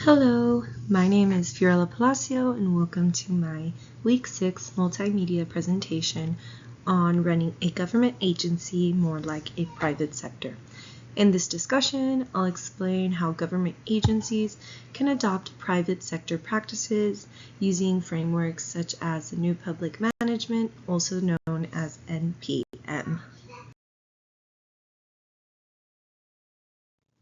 Hello, my name is Fiorella Palacio and welcome to my Week 6 multimedia presentation on running a government agency more like a private sector. In this discussion, I'll explain how government agencies can adopt private sector practices using frameworks such as the New Public Management, also known as NPM.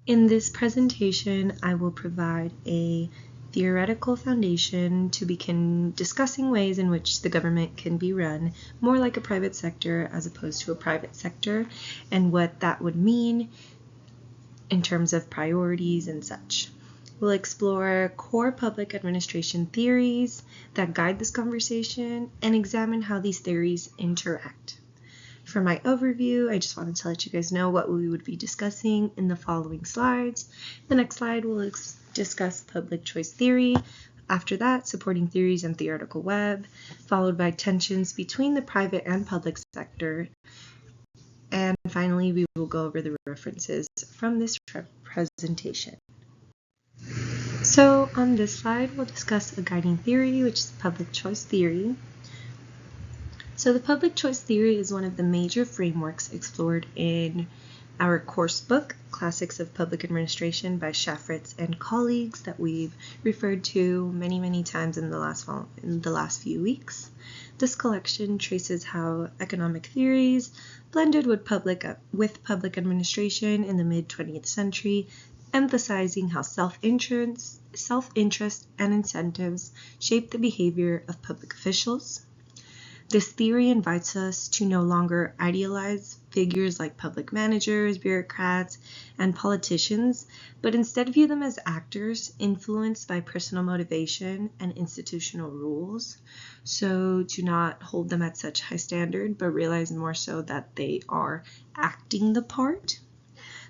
In this presentation, I will provide a theoretical foundation to begin discussing ways in which the government can be run more like a private sector as opposed to a private sector, and what that would mean in terms of priorities and such. We'll explore core public administration theories that guide this conversation and examine how these theories interact. For my overview, I just wanted to let you guys know what we would be discussing in the following slides. The next slide will discuss public choice theory. After that, supporting theories and theoretical web, followed by tensions between the private and public sector. And finally, we will go over the references from this presentation. So on this slide, we'll discuss a guiding theory, which is public choice theory. So the public choice theory is one of the major frameworks explored in our course book, Classics of Public Administration by Shafritz and colleagues, that we've referred to many times in the last few weeks. This collection traces how economic theories blended with public administration in the mid-20th century, emphasizing how self-interest and incentives shape the behavior of public officials. This theory invites us to no longer idealize figures like public managers, bureaucrats, and politicians, but instead view them as actors influenced by personal motivation and institutional rules. So to not hold them at such high standard, but realize more so that they are acting the part.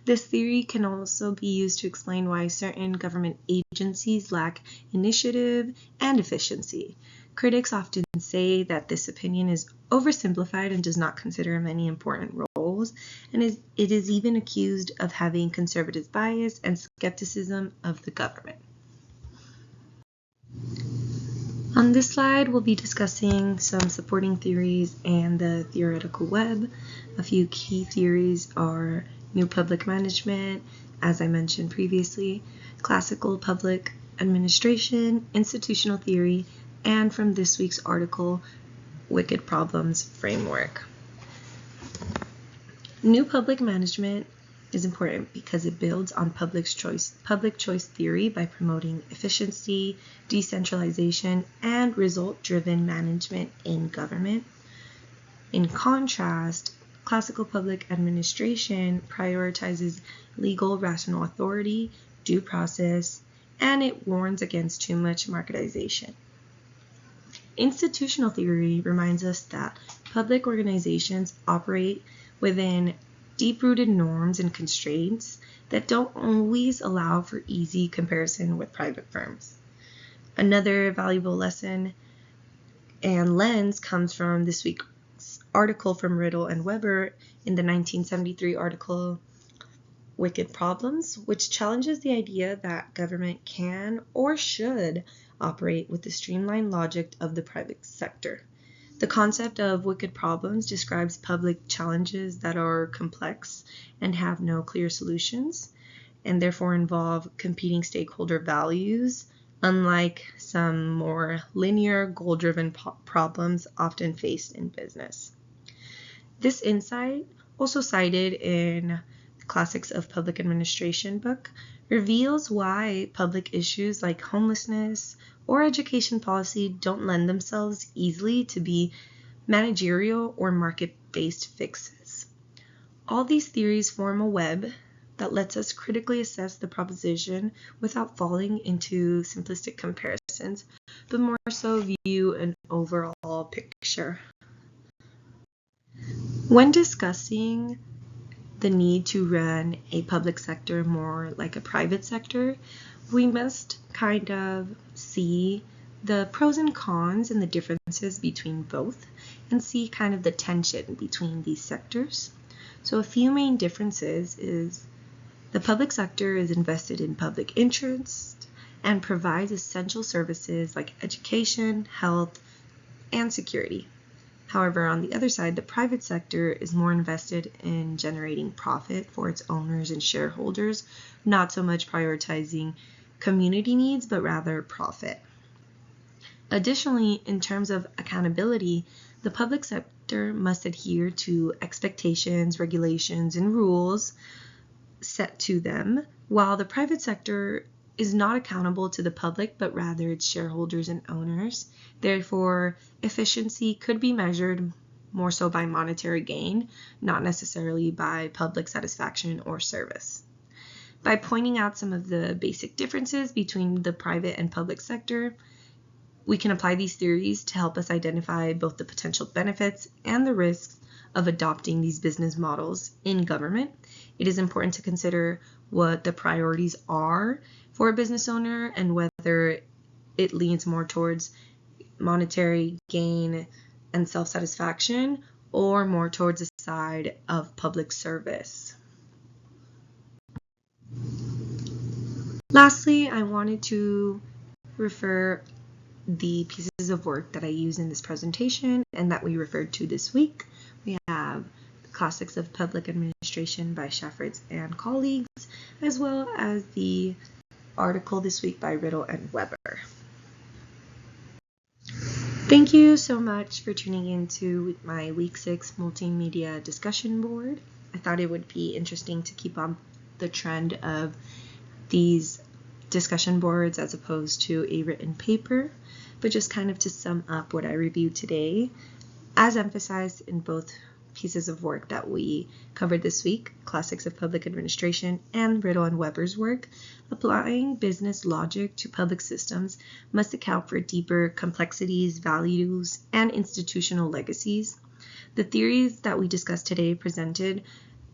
This theory can also be used to explain why certain government agencies lack initiative and efficiency. Critics often say that this opinion is oversimplified and does not consider many important roles, and it is even accused of having conservative bias and skepticism of the government. On this slide, we'll be discussing some supporting theories and the theoretical web. A few key theories are New Public Management, as I mentioned previously, Classical Public Administration, Institutional Theory, and from this week's article, Wicked Problems Framework. New Public Management is important because it builds on public choice theory by promoting efficiency, decentralization, and result-driven management in government. In contrast, Classical Public Administration prioritizes legal rational authority, due process, and it warns against too much marketization. Institutional theory reminds us that public organizations operate within deep-rooted norms and constraints that don't always allow for easy comparison with private firms. Another valuable lesson and lens comes from this week's article from Riddle and Weber in the 1973 article Wicked Problems, which challenges the idea that government can or should operate with the streamlined logic of the private sector. The concept of wicked problems describes public challenges that are complex and have no clear solutions, and therefore involve competing stakeholder values, unlike some more linear, goal-driven problems often faced in business. This insight, also cited in Classics of Public Administration book, reveals why public issues like homelessness or education policy don't lend themselves easily to be managerial or market-based fixes. All these theories form a web that lets us critically assess the proposition without falling into simplistic comparisons, but more so view an overall picture. When discussing the need to run a public sector more like a private sector, we must kind of see the pros and cons and the differences between both and see kind of the tension between these sectors. So a few main differences is the public sector is invested in public interest and provides essential services like education, health, and security. However, on the other side, the private sector is more invested in generating profit for its owners and shareholders, not so much prioritizing community needs, but rather profit. Additionally, in terms of accountability, the public sector must adhere to expectations, regulations, and rules set to them, while the private sector is not accountable to the public, but rather its shareholders and owners. Therefore, efficiency could be measured more so by monetary gain, not necessarily by public satisfaction or service. By pointing out some of the basic differences between the private and public sector, we can apply these theories to help us identify both the potential benefits and the risks of adopting these business models in government. It is important to consider what the priorities are for a business owner and whether it leans more towards monetary gain and self-satisfaction or more towards the side of public service. Lastly, I wanted to refer the pieces of work that I use in this presentation and that we referred to this week. We have the Classics of Public Administration by Shafritz and colleagues, as well as the article this week by Riddle and Weber. Thank you so much for tuning into my Week 6 multimedia discussion board. I thought it would be interesting to keep on the trend of these discussion boards as opposed to a written paper, but just kind of to sum up what I reviewed today, as emphasized in both pieces of work that we covered this week, Classics of Public Administration and Riddle and Weber's work, applying business logic to public systems must account for deeper complexities, values, and institutional legacies. The theories that we discussed today presented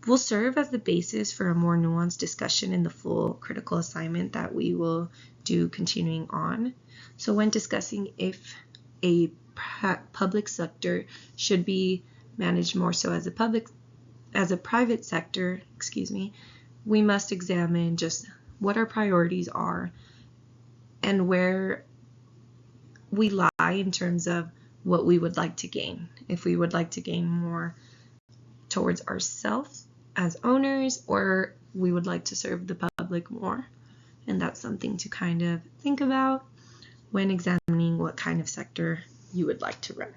will serve as the basis for a more nuanced discussion in the full critical assignment that we will do continuing on. So when discussing if a public sector should be managed more so as a private sector, we must examine just what our priorities are and where we lie in terms of what we would like to gain. If we would like to gain more towards ourselves as owners, or we would like to serve the public more. And that's something to kind of think about when examining what kind of sector you would like to run.